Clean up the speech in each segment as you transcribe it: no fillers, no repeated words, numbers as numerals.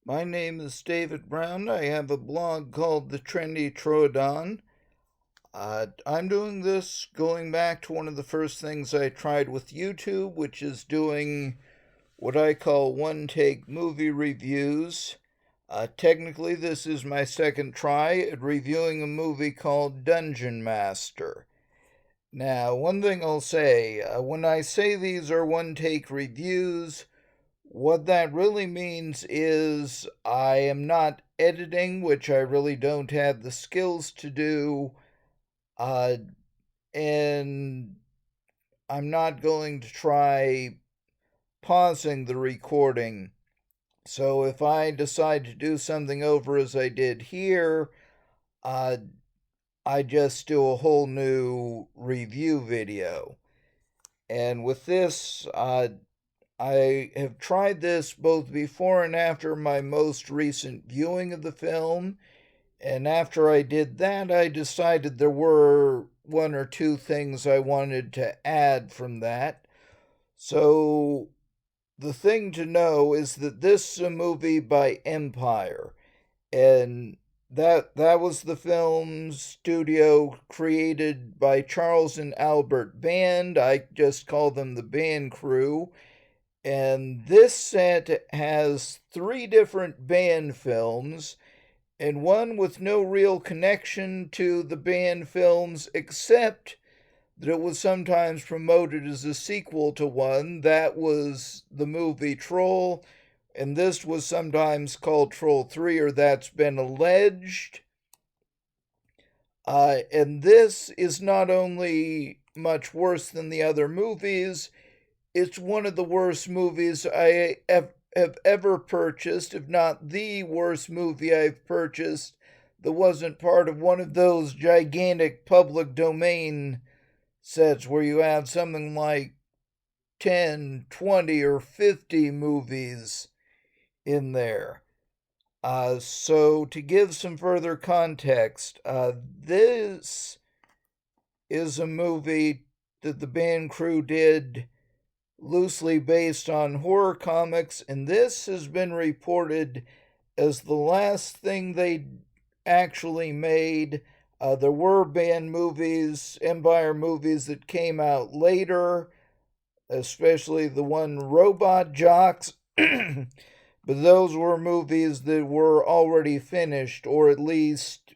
My name is David Brown. I have a blog called The Trendy Troodon. I'm doing this going back to one of the first things I tried with YouTube, which is doing what I call one take movie reviews. Technically, this is my second try at reviewing a movie called Dungeonmaster. Now, one thing I'll say when I say these are one take reviews, what that really means is I am not editing, which I really don't have the skills to do, uh, and I'm not going to try pausing the recording. So if I decide to do something over as I did here, uh, I just do a whole new review video. And with this, I have tried this both before and after my most recent viewing of the film, and after I did that, I decided there were one or two things I wanted to add from that. So, the thing to know is that this is a movie by Empire, and that was the film studio created by Charles and Albert Band. I just call them the Band Crew. And this set has three different Band films, and one with no real connection to the Band films except that it was sometimes promoted as a sequel to one. That was the movie Troll, and this was sometimes called Troll 3, or that's been alleged. And this is not only much worse than the other movies, it's one of the worst movies I have ever purchased, if not the worst movie I've purchased that wasn't part of one of those gigantic public domain sets where you have something like 10, 20, or 50 movies in there. So, to give some further context, this is a movie that the Band Crew did loosely based on horror comics, and this has been reported as the last thing they actually made. There were Band movies, Empire movies that came out later, especially the one Robot Jocks. But those were movies that were already finished, or at least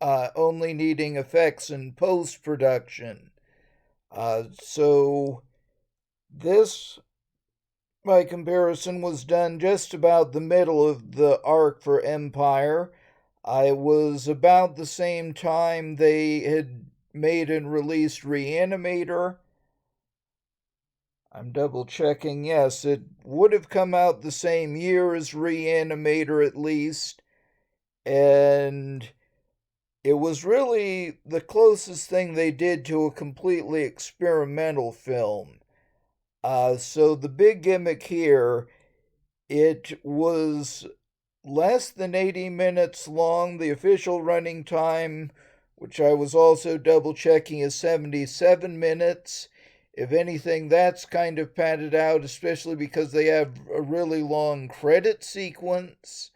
only needing effects and post production. So this, by comparison, was done just about the middle of the arc for Empire. It was about the same time they had made and released Reanimator. I'm double checking. Yes, it would have come out the same year as Reanimator at least. And it was really the closest thing they did to a completely experimental film. So the big gimmick here, it was less than 80 minutes long. The official running time, which I was also double checking, is 77 minutes. If anything, that's kind of padded out, especially because they have a really long credit sequence.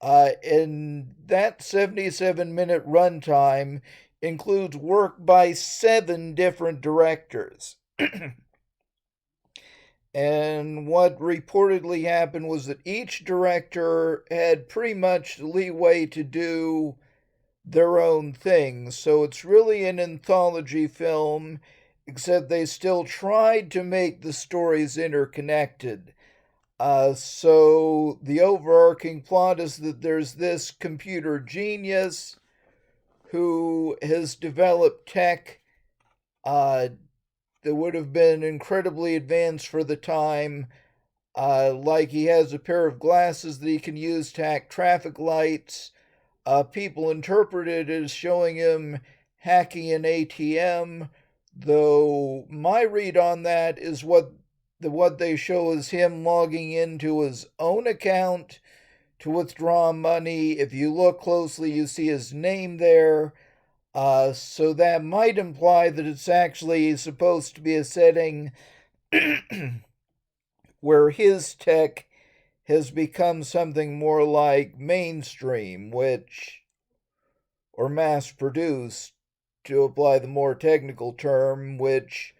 And that 77-minute runtime includes work by 7 different directors. And what reportedly happened was that each director had pretty much leeway to do their own thing. So it's really an anthology film, except they still tried to make the stories interconnected. So the overarching plot is that there's this computer genius who has developed tech uh, that would have been incredibly advanced for the time. Like he has a pair of glasses that he can use to hack traffic lights. People interpret it as showing him hacking an ATM, though my read on that is what they show is him logging into his own account to withdraw money. If you look closely, you see his name there. So that might imply that it's actually supposed to be a setting where his tech has become something more like mainstream, or mass produced, to apply the more technical term, which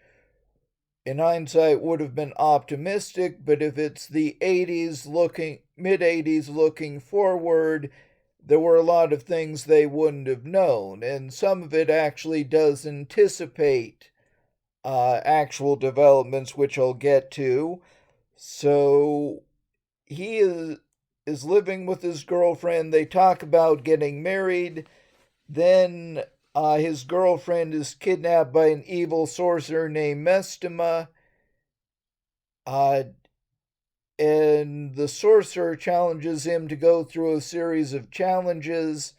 in hindsight would have been optimistic, but if it's the mid 80s looking forward, there were a lot of things they wouldn't have known, and some of it actually does anticipate actual developments, which I'll get to. So he is living with his girlfriend. They talk about getting married. Then his girlfriend is kidnapped by an evil sorcerer named Mestema. Uh, and the sorcerer challenges him to go through a series of challenges.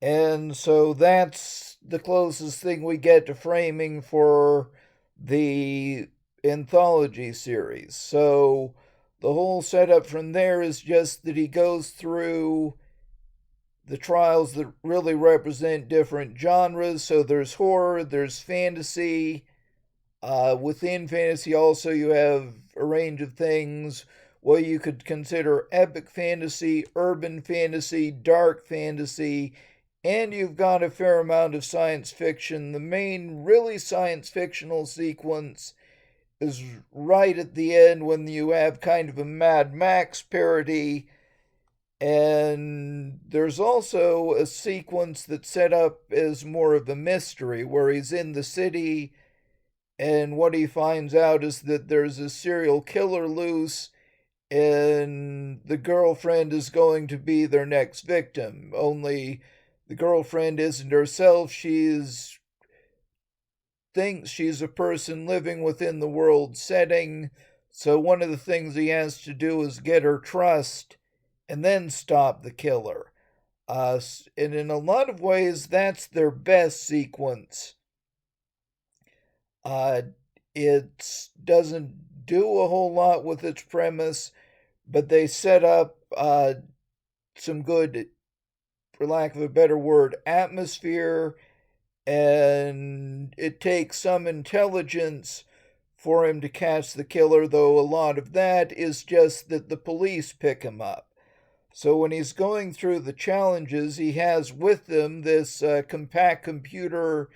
And so that's the closest thing we get to framing for the anthology series. So the whole setup from there is just that he goes through the trials that really represent different genres. So there's horror, there's fantasy. Within fantasy, also, you have a range of things. What you could consider epic fantasy, urban fantasy, dark fantasy, and you've got a fair amount of science fiction. The main, really science fictional sequence is right at the end when you have kind of a Mad Max parody. And there's also a sequence that's set up as more of a mystery where he's in the city, and what he finds out is that there's a serial killer loose, and the girlfriend is going to be their next victim. Only the girlfriend isn't herself. Thinks she's a person living within the world setting. So one of the things he has to do is get her trust and then stop the killer. And in a lot of ways, that's their best sequence. It doesn't do a whole lot with its premise, but they set up some good, for lack of a better word, atmosphere, and it takes some intelligence for him to catch the killer, though a lot of that is just that the police pick him up. So when he's going through the challenges, he has with him this compact computer.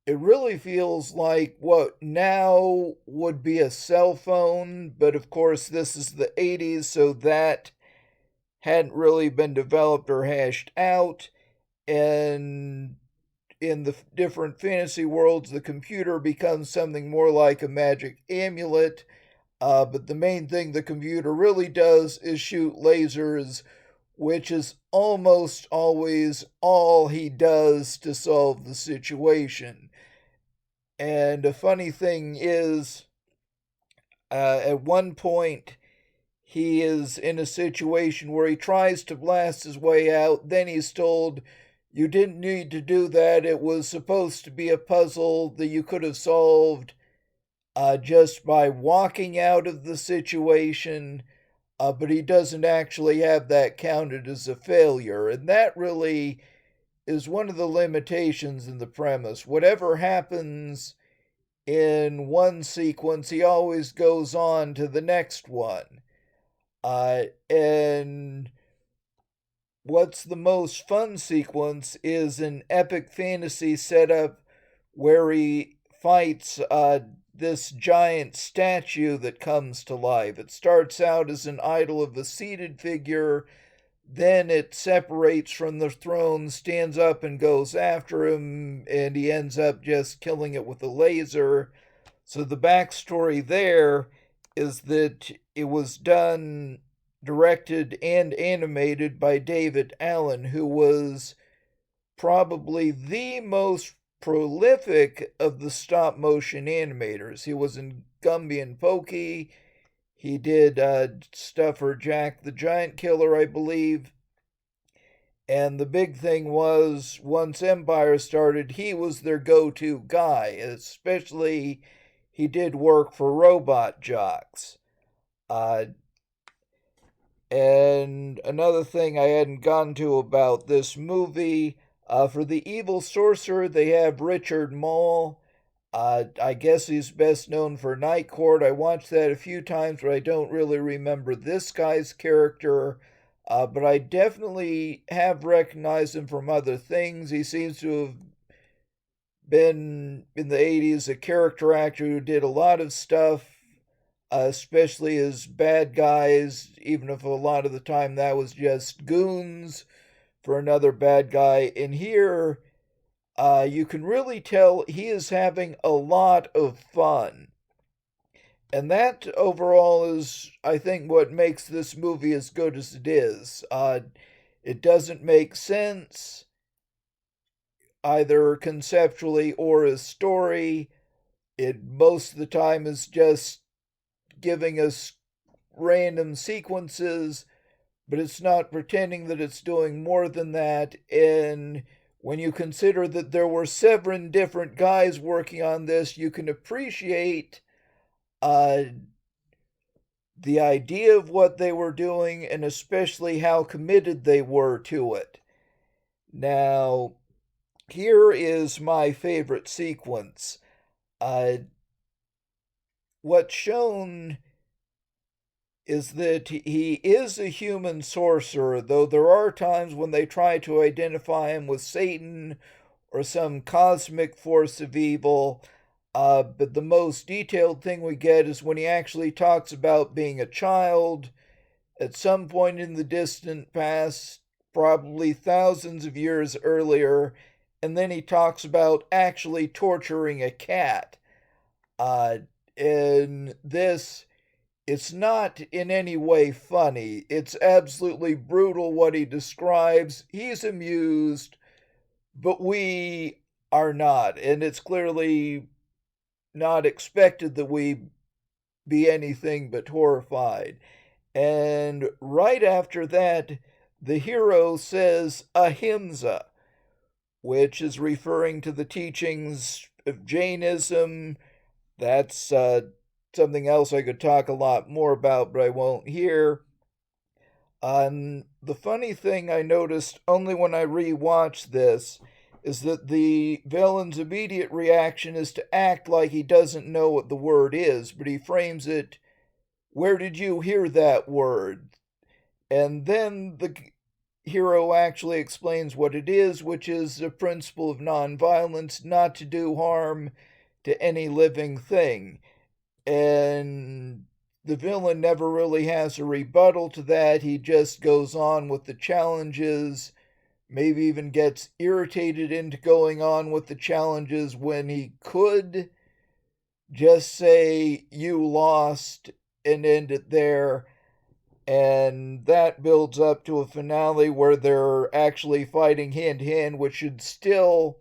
It really feels like what now would be a cell phone, but of course this is the 80s, so that hadn't really been developed or hashed out. And in the different fantasy worlds, the computer becomes something more like a magic amulet. But the main thing the computer really does is shoot lasers, which is almost always all he does to solve the situation. And a funny thing is, at one point, he is in a situation where he tries to blast his way out. Then he's told, you didn't need to do that. It was supposed to be a puzzle that you could have solved just by walking out of the situation. But he doesn't actually have that counted as a failure. And that really is one of the limitations in the premise. Whatever happens in one sequence, he always goes on to the next one. And what's the most fun sequence is an epic fantasy setup where he fights this giant statue that comes to life. It starts out as an idol of a seated figure, then it separates from the throne, stands up, and goes after him, and he ends up just killing it with a laser. So the backstory there is that it was done, directed, and animated by David Allen, who was probably the most prolific of the stop motion animators. He was in Gumby and Pokey. He did stuff for Jack the Giant Killer, I believe. And the big thing was, once Empire started, he was their go-to guy. Especially, he did work for Robot Jocks. And another thing I hadn't gone to about this movie, for the evil sorcerer, they have Richard Mall. I guess he's best known for Night Court. I watched that a few times, but I don't really remember this guy's character. But I definitely have recognized him from other things. He seems to have been in the 80s a character actor who did a lot of stuff, especially as bad guys, even if a lot of the time that was just goons for another bad guy. And here, you can really tell he is having a lot of fun. And that overall is, I think, what makes this movie as good as it is. It doesn't make sense, either conceptually or as story. It most of the time is just giving us random sequences, but it's not pretending that it's doing more than that. And when you consider that there were 7 different guys working on this, you can appreciate uh, the idea of what they were doing and especially how committed they were to it. Now, here is my favorite sequence. Uh, what's shown is that he is a human sorcerer, though there are times when they try to identify him with Satan or some cosmic force of evil. But the most detailed thing we get is when he actually talks about being a child at some point in the distant past, probably thousands of years earlier, and then he talks about actually torturing a cat. Uh, in this, it's not in any way funny. It's absolutely brutal what he describes. He's amused, but we are not. And it's clearly not expected that we be anything but horrified. And right after that, the hero says ahimsa, which is referring to the teachings of Jainism. That's something else I could talk a lot more about, but I won't here. The funny thing I noticed only when I rewatched this is that the villain's immediate reaction is to act like he doesn't know what the word is, but he frames it, "Where did you hear that word?" And then the hero actually explains what it is, which is the principle of nonviolence, not to do harm to any living thing. And the villain never really has a rebuttal to that. He just goes on with the challenges, maybe even gets irritated into going on with the challenges when he could just say, "You lost," and end it there. And that builds up to a finale where they're actually fighting hand to hand, which should still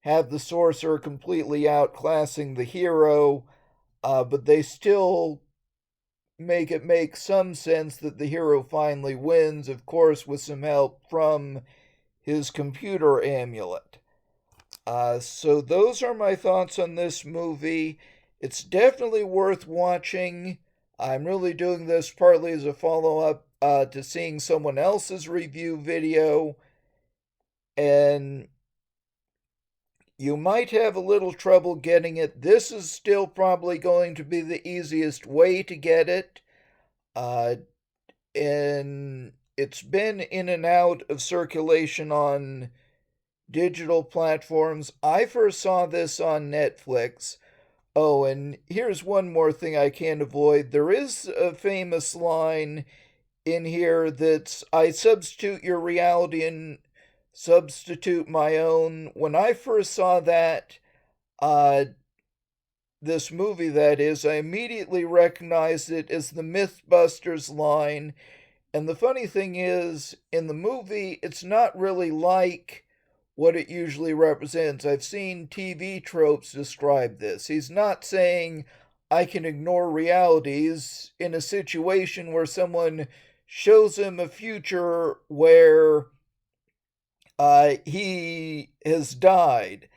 have the sorcerer completely outclassing the hero, but they still make it make some sense that the hero finally wins, of course, with some help from his computer amulet. So those are my thoughts on this movie. It's definitely worth watching. I'm really doing this partly as a follow-up to seeing someone else's review video, and you might have a little trouble getting it. This is still probably going to be the easiest way to get it. And it's been in and out of circulation on digital platforms. I first saw this on Netflix. Oh, and here's one more thing I can't avoid. There is a famous line in here that's, "I substitute your reality and substitute my own." When I first saw that, uh, this movie that is, I immediately recognized it as the Mythbusters line. And the funny thing is, in the movie, it's not really like what it usually represents. I've seen TV tropes describe this. He's not saying, "I can ignore realities," in a situation where someone shows him a future where he has died,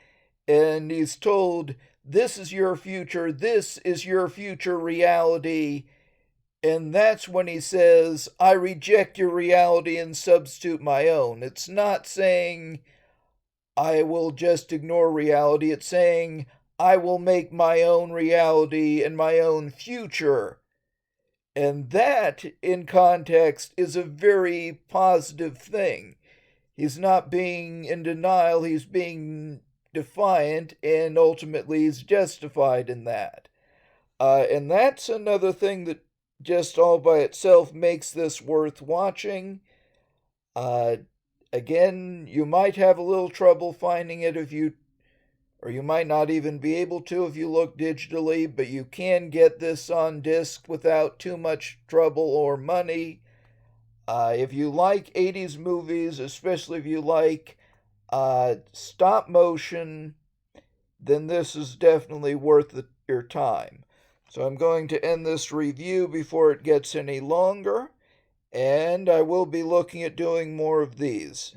and he's told, "This is your future, this is your future reality." And that's when he says, "I reject your reality and substitute my own." It's not saying, "I will just ignore reality." It's saying, I will make my own reality and my own future. And that, in context, is a very positive thing. He's not being in denial, he's being defiant, and ultimately he's justified in that. And that's another thing that just all by itself makes this worth watching. Uh, Again, you might have a little trouble finding it or you might not even be able to if you look digitally, but you can get this on disc without too much trouble or money. If you like 80s movies, especially if you like stop motion, then this is definitely worth your time. So I'm going to end this review before it gets any longer, and I will be looking at doing more of these.